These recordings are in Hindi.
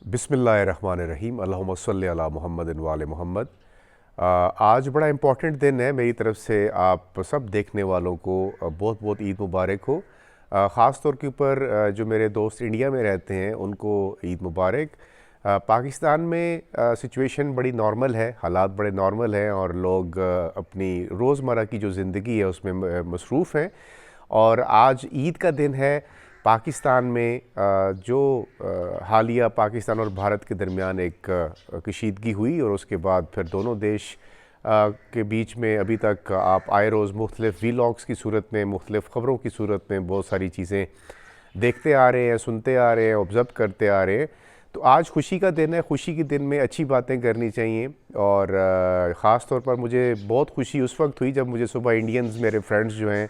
बिस्मिल्लाहिर्रहमानिर्रहीम अल्लाहुम्मा सल्लि अला मुहम्मदिन व आले मोहम्मद। आज बड़ा इम्पॉर्टेंट दिन है। मेरी तरफ से आप सब देखने वालों को बहुत बहुत ईद मुबारक हो। ख़ास तौर के ऊपर जो मेरे दोस्त इंडिया में रहते हैं उनको ईद मुबारक। पाकिस्तान में सिचुएशन बड़ी नॉर्मल है, हालात बड़े नॉर्मल हैं और लोग अपनी रोज़मर्रा की जो ज़िंदगी है उसमें मसरूफ़ हैं। और आज ईद का दिन है। पाकिस्तान में जो हालिया पाकिस्तान और भारत के दरमियान एक कशीदगी हुई और उसके बाद फिर दोनों देश के बीच में अभी तक आप आए रोज़ मुख्तलिफ़ वीलॉग्स की सूरत में, मुख्तलिफ़ ख़बरों की सूरत में बहुत सारी चीज़ें देखते आ रहे हैं, सुनते आ रहे हैं, ऑब्ज़र्व करते आ रहे हैं। तो आज खुशी का दिन है। खुशी के दिन में अच्छी बातें करनी चाहिए और ख़ास तौर पर मुझे बहुत खुशी उस वक्त हुई जब मुझे सुबह इंडियंस, मेरे फ्रेंड्स जो हैं,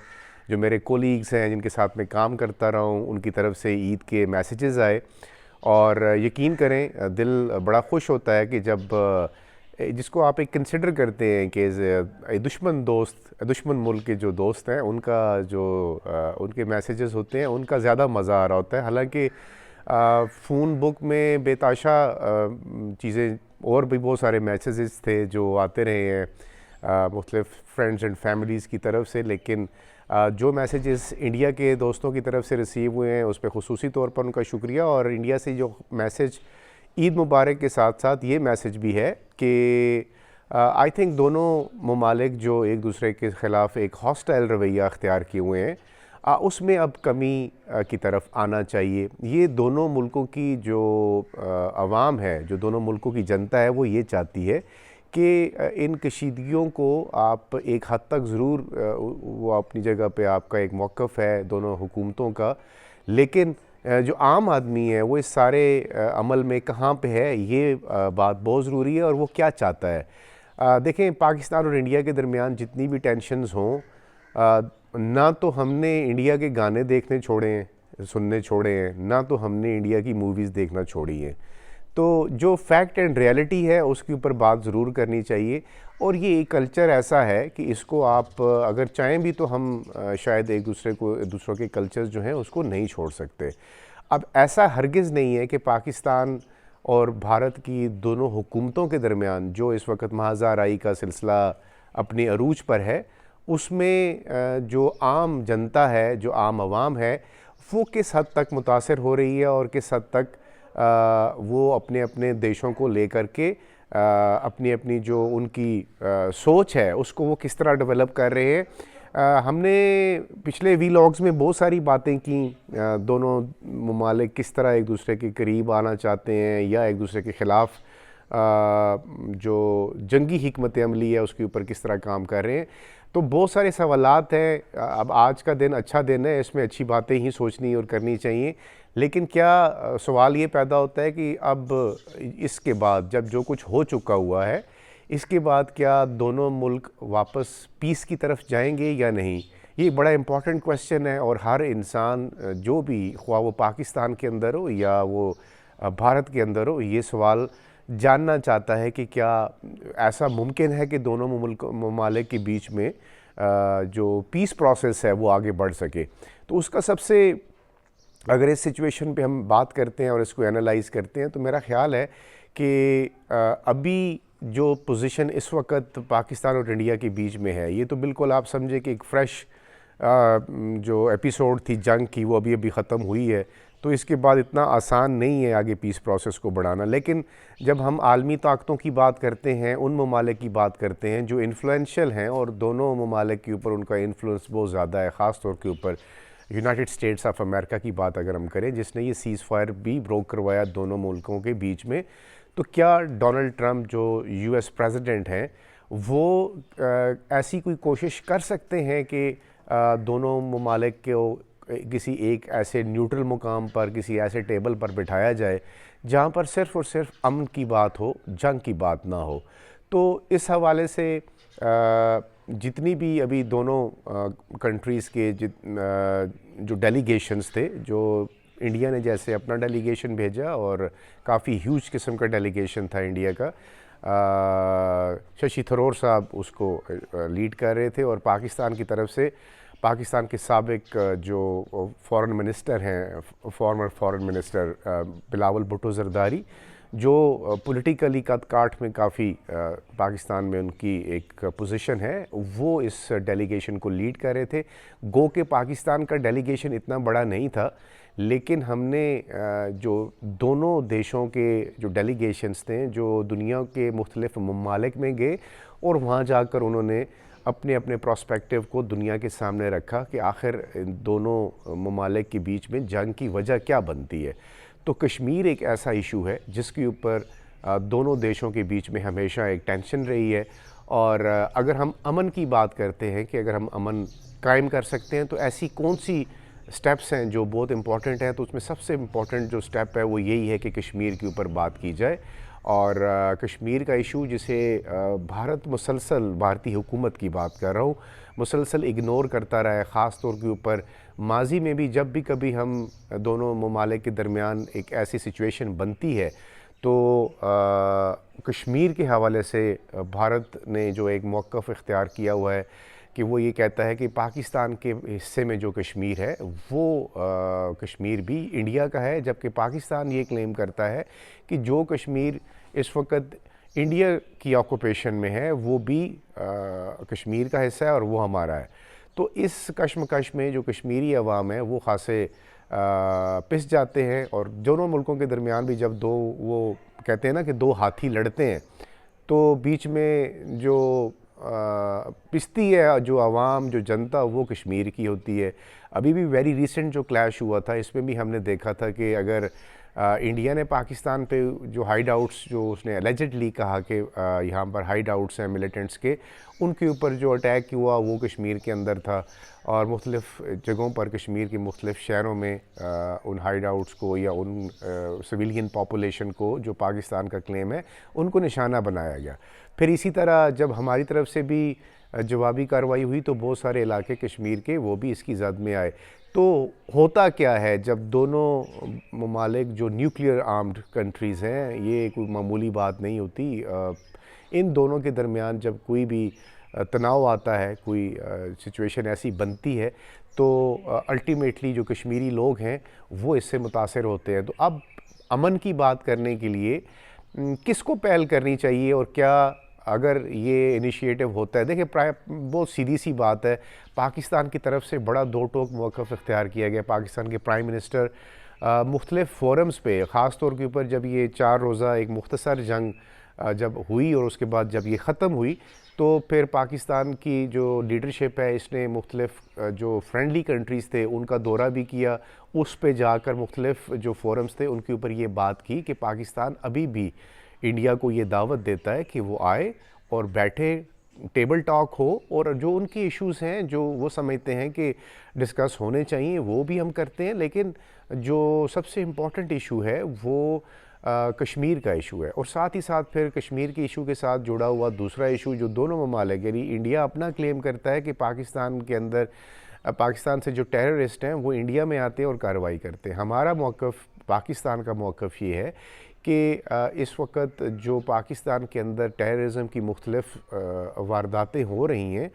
जो मेरे कोलीग्स हैं, जिनके साथ मैं काम करता रहा हूँ, उनकी तरफ से ईद के मैसेजेस आए। और यकीन करें दिल बड़ा खुश होता है कि जब जिसको आप एक कंसिडर करते हैं कि दुश्मन दोस्त, दुश्मन मुल्क के जो दोस्त हैं, उनका जो उनके मैसेजेस होते हैं उनका ज़्यादा मज़ा आ रहा होता है। हालांकि फ़ोन बुक में बेताशा चीज़ें और भी बहुत सारे मैसेजेस थे जो आते रहे हैं मुख्तलिफ़ फ्रेंड्स एंड फैमिलीज़ की तरफ से, लेकिन जो मैसेजेस इंडिया के दोस्तों की तरफ से रिसीव हुए हैं उस पर ख़ुसूसी तौर पर उनका शुक्रिया। और इंडिया से जो मैसेज ईद मुबारक के साथ साथ ये मैसेज भी है कि आई थिंक दोनों ममालिक जो एक दूसरे के ख़िलाफ़ एक हॉस्टाइल रवैया अख्तियार किए हुए हैं उसमें अब कमी की तरफ आना चाहिए। ये दोनों मुल्कों की जो अवाम है, जो दोनों मुल्कों की जनता है, वो ये चाहती है कि इन कशीदगियों को आप एक हद तक ज़रूर वो अपनी जगह पे आपका एक मौक़िफ़ है दोनों हुकूमतों का, लेकिन जो आम आदमी है वो इस सारे अमल में कहाँ पे है, ये बात बहुत ज़रूरी है और वो क्या चाहता है। देखें, पाकिस्तान और इंडिया के दरमियान जितनी भी टेंशन्स हों, ना तो हमने इंडिया के गाने देखने छोड़े हैं, सुनने छोड़े हैं, ना तो हमने इंडिया की मूवीज़ देखना छोड़ी हैं। तो जो फैक्ट एंड रियलिटी है उसके ऊपर बात ज़रूर करनी चाहिए। और ये एक कल्चर ऐसा है कि इसको आप अगर चाहें भी तो हम शायद एक दूसरे को, दूसरों के कल्चर्स जो हैं उसको नहीं छोड़ सकते। अब ऐसा हरगिज़ नहीं है कि पाकिस्तान और भारत की दोनों हुकूमतों के दरमियान जो इस वक्त महाज़ाराई का सिलसिला अपनी अरूज पर है, उसमें जो आम जनता है, जो आम आवाम है, वो किस हद तक मुतासर हो रही है और किस हद तक वो अपने अपने देशों को लेकर के अपनी अपनी जो उनकी सोच है उसको वो किस तरह डेवलप कर रहे हैं। हमने पिछले वीलॉग्स में बहुत सारी बातें की, दोनों ममालिक किस तरह एक दूसरे के करीब आना चाहते हैं या एक दूसरे के ख़िलाफ़ जो जंगी हिकमत अमली है उसके ऊपर किस तरह काम कर रहे हैं। तो बहुत सारे सवालात हैं। अब आज का दिन अच्छा दिन है, इसमें अच्छी बातें ही सोचनी और करनी चाहिए, लेकिन क्या सवाल ये पैदा होता है कि अब इसके बाद जब जो कुछ हो चुका हुआ है, इसके बाद क्या दोनों मुल्क वापस पीस की तरफ जाएंगे या नहीं? ये बड़ा इम्पॉर्टेंट क्वेश्चन है और हर इंसान जो भी, ख्वाह वो पाकिस्तान के अंदर हो या वो भारत के अंदर हो, ये सवाल जानना चाहता है कि क्या ऐसा मुमकिन है कि दोनों ममालिक के बीच में जो पीस प्रोसेस है वो आगे बढ़ सके। तो उसका सबसे, अगर इस सिचुएशन पे हम बात करते हैं और इसको एनालाइज़ करते हैं तो मेरा ख़्याल है कि अभी जो पोजीशन इस वक्त पाकिस्तान और इंडिया के बीच में है, ये तो बिल्कुल आप समझे कि एक फ़्रेश जो एपिसोड थी जंग की वो अभी अभी ख़त्म हुई है। तो इसके बाद इतना आसान नहीं है आगे पीस प्रोसेस को बढ़ाना। लेकिन जब हम आलमी ताकतों की बात करते हैं, उन ममालिक की बात करते हैं जो इन्फ्लुएंशियल हैं और दोनों ममालिक के ऊपर उनका इन्फ्लुएंस बहुत ज़्यादा है, ख़ास तौर के ऊपर यूनाइटेड स्टेट्स ऑफ अमेरिका की बात अगर हम करें, जिसने ये सीज़ फायर भी ब्रोक करवाया दोनों मुल्कों के बीच में, तो क्या डोनाल्ड ट्रंप जो यूएस प्रेसिडेंट हैं वो ऐसी कोई कोशिश कर सकते हैं कि दोनों ममालिक को किसी एक ऐसे न्यूट्रल मुकाम पर, किसी ऐसे टेबल पर बिठाया जाए जहाँ पर सिर्फ़ और सिर्फ अमन की बात हो, जंग की बात ना हो? तो इस हवाले से जितनी भी अभी दोनों कंट्रीज़ के जो डेलीगेशंस थे, जो इंडिया ने जैसे अपना डेलीगेशन भेजा और काफ़ी ह्यूज किस्म का डेलीगेशन था इंडिया का, शशि थरूर साहब उसको लीड कर रहे थे और पाकिस्तान की तरफ से पाकिस्तान के साबिक जो फ़ॉरेन मिनिस्टर हैं, farmer foreign minister Bilawal Bhutto Zardari, जो पॉलिटिकली कद काठ में काफ़ी पाकिस्तान में उनकी एक पोजीशन है, वो इस डेलीगेशन को लीड कर रहे थे। गो के पाकिस्तान का डेलीगेशन इतना बड़ा नहीं था, लेकिन हमने जो दोनों देशों के जो डेलीगेशंस थे, जो दुनिया के मुख्तलिफ ममालिक में गए और वहाँ जाकर उन्होंने अपने अपने प्रोस्पेक्टिव को दुनिया के सामने रखा कि आखिर इन दोनों ममालिक के बीच में जंग की वजह क्या बनती है। तो कश्मीर एक ऐसा इशू है जिसके ऊपर दोनों देशों के बीच में हमेशा एक टेंशन रही है। और अगर हम अमन की बात करते हैं कि अगर हम अमन कायम कर सकते हैं तो ऐसी कौन सी स्टेप्स हैं जो बहुत इंपॉर्टेंट हैं, तो उसमें सबसे इम्पॉर्टेंट जो स्टेप है वो यही है कि कश्मीर के ऊपर बात की जाए। और कश्मीर का इशू जिसे भारत मुसलसल, भारतीय हुकूमत की बात कर रहा हूँ, मुसलसल इग्नोर करता रहा है। ख़ास तौर के ऊपर माजी में भी जब भी कभी हम दोनों ममालिक के दरमियान एक ऐसी सिचुएशन बनती है तो कश्मीर के हवाले से भारत ने जो एक मौक़िफ़ इख्तियार किया हुआ है कि वो ये कहता है कि पाकिस्तान के हिस्से में जो कश्मीर है वो कश्मीर भी इंडिया का है, जबकि पाकिस्तान ये क्लेम करता है कि जो कश्मीर इस वक्त इंडिया की ऑक्यूपेशन में है वो भी कश्मीर का हिस्सा है और वो हमारा है। तो इस कश्मकश में जो कश्मीरी अवाम है वो खासे पिस जाते हैं। और दोनों मुल्कों के दरमियान भी जब दो, वो कहते हैं ना कि दो हाथी लड़ते हैं, तो बीच में जो पिसती है जो आवाम, जो जनता, वो कश्मीर की होती है। अभी भी वेरी रिसेंट जो क्लैश हुआ था, इसमें भी हमने देखा था कि अगर इंडिया ने पाकिस्तान पे जो हाइड आउट्स, जो उसने एलिजिडली कहा कि यहाँ पर हाइड आउट्स हैं मिलिटेंट्स के, उनके ऊपर जो अटैक हुआ वो कश्मीर के अंदर था। और मुख्तलिफ़ जगहों पर कश्मीर के मुख्तलिफ़ शहरों में उन हाइड आउट्स को या उन सिविलियन पॉपुलेशन को, जो पाकिस्तान का क्लेम है, उनको निशाना बनाया गया। फिर इसी तरह जब हमारी तरफ से भी जवाबी कार्रवाई हुई तो बहुत सारे इलाके कश्मीर के वो भी इसकी जद में आए। तो होता क्या है जब दोनों ममालिक जो न्यूक्लियर आर्म्ड कंट्रीज़ हैं, ये कोई मामूली बात नहीं होती। इन दोनों के दरमियान जब कोई भी तनाव आता है, कोई सिचुएशन ऐसी बनती है, तो अल्टीमेटली जो कश्मीरी लोग हैं वो इससे मुतासर होते हैं। तो अब अमन की बात करने के लिए किसको पहल करनी चाहिए और क्या अगर ये इनिशिएटिव होता है? देखिए, बहुत सीधी सी बात है, पाकिस्तान की तरफ से बड़ा दो टोक मौक़िफ़ इख्तियार किया गया। पाकिस्तान के प्राइम मिनिस्टर मुख्तलिफ़ फोरम्स पे, ख़ास तौर के ऊपर जब ये 4 रोज़ा एक मुख्तसर जंग जब हुई और उसके बाद जब ये ख़त्म हुई, तो फिर पाकिस्तान की जो लीडरशिप है इसने मुख्तलिफ़ जो फ्रेंडली कंट्रीज़ थे उनका दौरा भी किया। उस पे जाकर मुख्तलिफ़ जो फोरम्स थे उनके ऊपर ये बात की कि पाकिस्तान अभी भी इंडिया को ये दावत देता है कि वो आए और बैठे, टेबल टॉक हो, और जो उनके इश्यूज़ हैं जो वो समझते हैं कि डिस्कस होने चाहिए वो भी हम करते हैं। लेकिन जो सबसे इम्पॉर्टेंट इशू है वो कश्मीर का इशू है। और साथ ही साथ फिर कश्मीर के इशू के साथ जुड़ा हुआ दूसरा इशू जो दोनों ममालिक, यानी इंडिया अपना क्लेम करता है कि पाकिस्तान के अंदर पाकिस्तान से जो टेररिस्ट हैं वो इंडिया में आते हैं और कार्रवाई करते हैं। हमारा मौक़िफ़, पाकिस्तान का मौक़िफ़ ये है कि इस वक्त जो पाकिस्तान के अंदर टेररिज्म की मुख्तलिफ़ वारदातें हो रही हैं,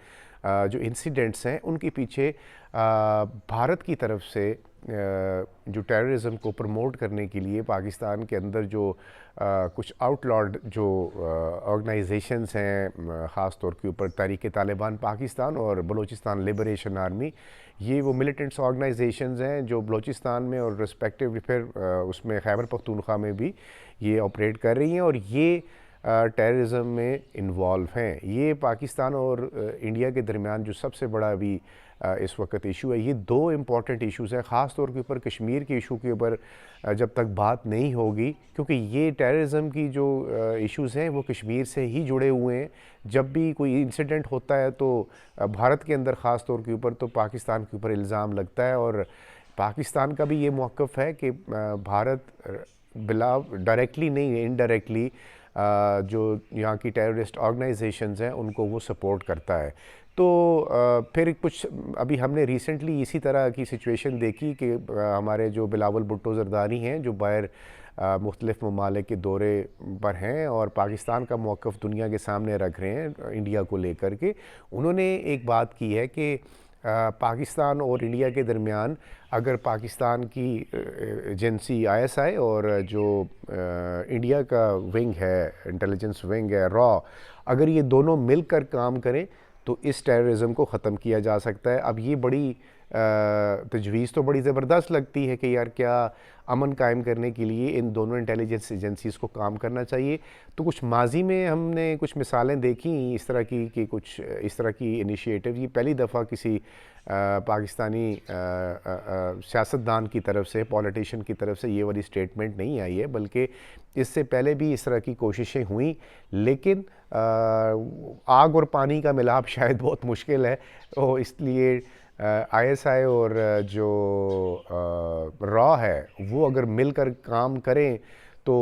जो इंसिडेंट्स हैं, उनके पीछे भारत की तरफ से जो टेररिज्म को प्रमोट करने के लिए पाकिस्तान के अंदर जो कुछ आउटलॉड जो ऑर्गेनाइजेशंस हैं, ख़ास तौर के ऊपर तहरीक तालिबान पाकिस्तान और बलूचिस्तान लिबरेशन आर्मी, ये वो मिलिटेंट्स ऑर्गेनाइजेशंस हैं जो बलूचिस्तान में और रिस्पेक्टिव फिर उसमें खैबर पख्तूनख्वा में भी ये ऑपरेट कर रही हैं और ये टेररिज्म में इन्वॉल्व हैं। ये पाकिस्तान और इंडिया के दरमियान जो सबसे बड़ा अभी इस वक्त इशू है, ये दो इम्पॉर्टेंट इश्यूज़ हैं। ख़ास तौर के ऊपर कश्मीर के इशू के ऊपर जब तक बात नहीं होगी, क्योंकि ये टेररिज्म की जो इश्यूज़ हैं वो कश्मीर से ही जुड़े हुए हैं। जब भी कोई इंसिडेंट होता है तो भारत के अंदर ख़ास तौर के ऊपर तो पाकिस्तान के ऊपर इल्ज़ाम लगता है, और पाकिस्तान का भी ये मौक़िफ़ है कि भारत बिला डायरेक्टली नहीं, इनडायरेक्टली जो यहाँ की टेररिस्ट ऑर्गेनाइजेशंस हैं उनको वो सपोर्ट करता है। तो फिर कुछ अभी हमने रिसेंटली इसी तरह की सिचुएशन देखी कि हमारे जो बिलावल भुट्टो ज़रदारी हैं जो बाहर मुख्तलिफ़ ममालिक के दौरे पर हैं और पाकिस्तान का मौक़िफ़ दुनिया के सामने रख रहे हैं इंडिया को लेकर के, उन्होंने एक बात की है कि पाकिस्तान और इंडिया के दरमियान अगर पाकिस्तान की एजेंसी आईएसआई और जो इंडिया का विंग है, इंटेलिजेंस विंग है रॉ, अगर ये दोनों मिलकर काम करें तो इस टेररिज्म को ख़त्म किया जा सकता है। अब ये बड़ी तजवीज़ तो बड़ी ज़बरदस्त लगती है कि यार क्या अमन कायम करने के लिए इन दोनों इंटेलिजेंस एजेंसीज़ को काम करना चाहिए। तो कुछ माजी में हमने कुछ मिसालें देखी इस तरह की कि कुछ इस तरह की इनिशिएटिव, ये पहली दफ़ा किसी पाकिस्तानी सियासतदान की तरफ से, पॉलिटिशियन की तरफ से ये वाली स्टेटमेंट नहीं आई है, बल्कि इससे पहले भी इस तरह की कोशिशें हुई, लेकिन आग और पानी का मिलाप शायद बहुत मुश्किल है। तो इसलिए आईएसआई और जो रॉ है वो अगर मिलकर काम करें तो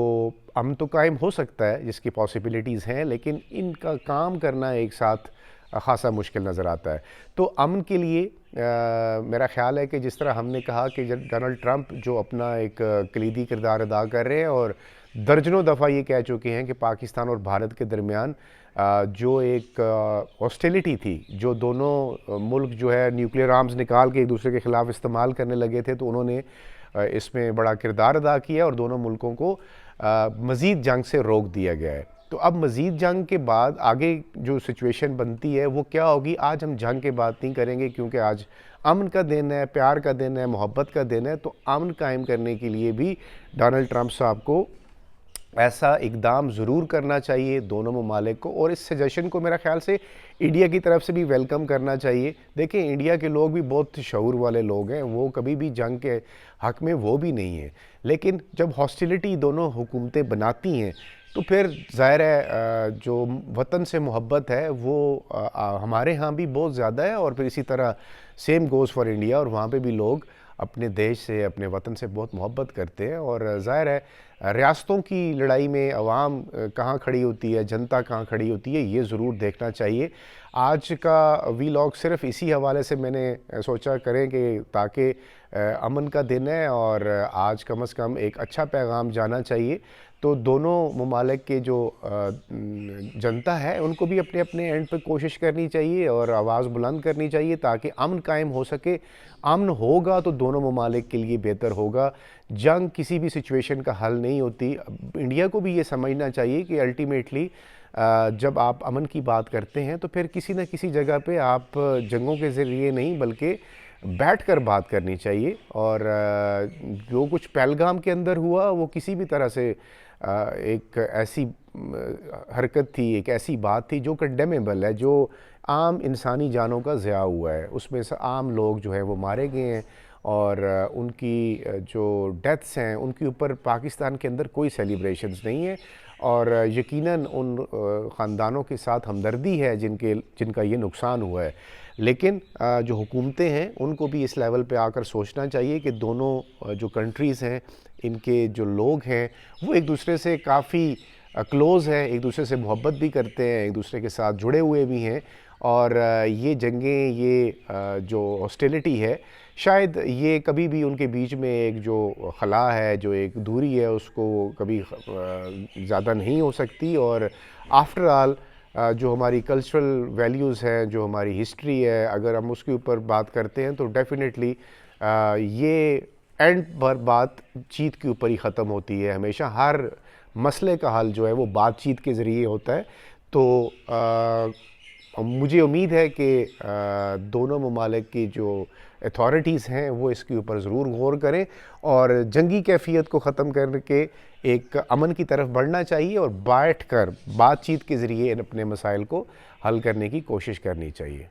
अमन तो कायम हो सकता है, जिसकी पॉसिबिलिटीज़ हैं, लेकिन इनका काम करना एक साथ ख़ासा मुश्किल नज़र आता है। तो अमन के लिए मेरा ख़्याल है कि जिस तरह हमने कहा कि जब डोनाल्ड ट्रंप जो अपना एक कलीदी किरदार अदा कर रहे हैं और दर्जनों दफ़ा ये कह चुके हैं कि पाकिस्तान और भारत के दरमियान जो एक हॉस्टिलिटी थी, जो दोनों मुल्क जो है न्यूक्लियर आर्म्स निकाल के एक दूसरे के ख़िलाफ़ इस्तेमाल करने लगे थे, तो उन्होंने इसमें बड़ा किरदार अदा किया और दोनों मुल्कों को मज़ीद जंग से रोक दिया गया है। तो अब मज़ीद जंग के बाद आगे जो सिचुएशन बनती है वो क्या होगी, आज हम जंग की बात नहीं करेंगे क्योंकि आज अमन का दिन है, प्यार का दिन है, मोहब्बत का दिन है। तो अमन कायम करने के लिए भी डोनाल्ड ट्रंप साहब को ऐसा इकदाम ज़रूर करना चाहिए दोनों ममालिक को, और इस सजेशन को मेरा ख़्याल से इंडिया की तरफ से भी वेलकम करना चाहिए। देखिए इंडिया के लोग भी बहुत शऊर वाले लोग हैं, वो कभी भी जंग के हक़ में वो भी नहीं है, लेकिन जब हॉस्टिलिटी दोनों हुकूमतें बनाती हैं तो फिर ज़ाहिर है जो वतन से मोहब्बत है वो हमारे यहाँ भी बहुत ज़्यादा है, और फिर इसी तरह सेम गोज़ फॉर इंडिया, और वहाँ पे भी लोग अपने देश से, अपने वतन से बहुत मोहब्बत करते हैं। और ज़ाहिर है रियासतों की लड़ाई में अवाम कहाँ खड़ी होती है, जनता कहाँ खड़ी होती है, ये ज़रूर देखना चाहिए। आज का वीलॉग सिर्फ इसी हवाले से मैंने सोचा करें कि ताकि अमन का दिन है और आज कम से कम एक अच्छा पैगाम जाना चाहिए। तो दोनों ममालिक के जो जनता है उनको भी अपने अपने एंड पे कोशिश करनी चाहिए और आवाज़ बुलंद करनी चाहिए ताकि अमन कायम हो सके। अमन होगा तो दोनों ममालिक के लिए बेहतर होगा। जंग किसी भी सिचुएशन का हल नहीं होती। इंडिया को भी ये समझना चाहिए कि अल्टीमेटली जब आप अमन की बात करते हैं तो फिर किसी न किसी जगह पे आप जंगों के ज़रिए नहीं बल्कि बैठकर बात करनी चाहिए। और जो कुछ पहलगाम के अंदर हुआ वो किसी भी तरह से एक ऐसी हरकत थी, एक ऐसी बात थी जो कंडेमेबल है, जो आम इंसानी जानों का ज़िया हुआ है। उसमें से आम लोग जो हैं वो मारे गए हैं और उनकी जो डेथ्स हैं उनके ऊपर पाकिस्तान के अंदर कोई सेलिब्रेशंस नहीं है। और यकीनन उन ख़ानदानों के साथ हमदर्दी है जिनका ये नुकसान हुआ है। लेकिन जो हुकूमतें हैं उनको भी इस लेवल पे आकर सोचना चाहिए कि दोनों जो कंट्रीज़ हैं इनके जो लोग हैं वो एक दूसरे से काफ़ी क्लोज़ हैं, एक दूसरे से मोहब्बत भी करते हैं, एक दूसरे के साथ जुड़े हुए भी हैं। और ये जंगें, ये जो हॉस्टिलिटी है, शायद ये कभी भी उनके बीच में एक जो खला है, जो एक दूरी है, उसको कभी ज़्यादा नहीं हो सकती। और आफ्टर ऑल जो हमारी कल्चरल वैल्यूज़ हैं, जो हमारी हिस्ट्री है, अगर हम उसके ऊपर बात करते हैं तो डेफिनेटली ये एंड पर बातचीत के ऊपर ही ख़त्म होती है। हमेशा हर मसले का हल जो है वो बातचीत के ज़रिए होता है। तो मुझे उम्मीद है कि दोनों ममालिक की जो अथॉरिटीज़ हैं वो इसके ऊपर ज़रूर गौर करें और जंगी कैफियत को ख़त्म करके एक अमन की तरफ बढ़ना चाहिए और बैठकर बातचीत के ज़रिए अपने मसाइल को हल करने की कोशिश करनी चाहिए।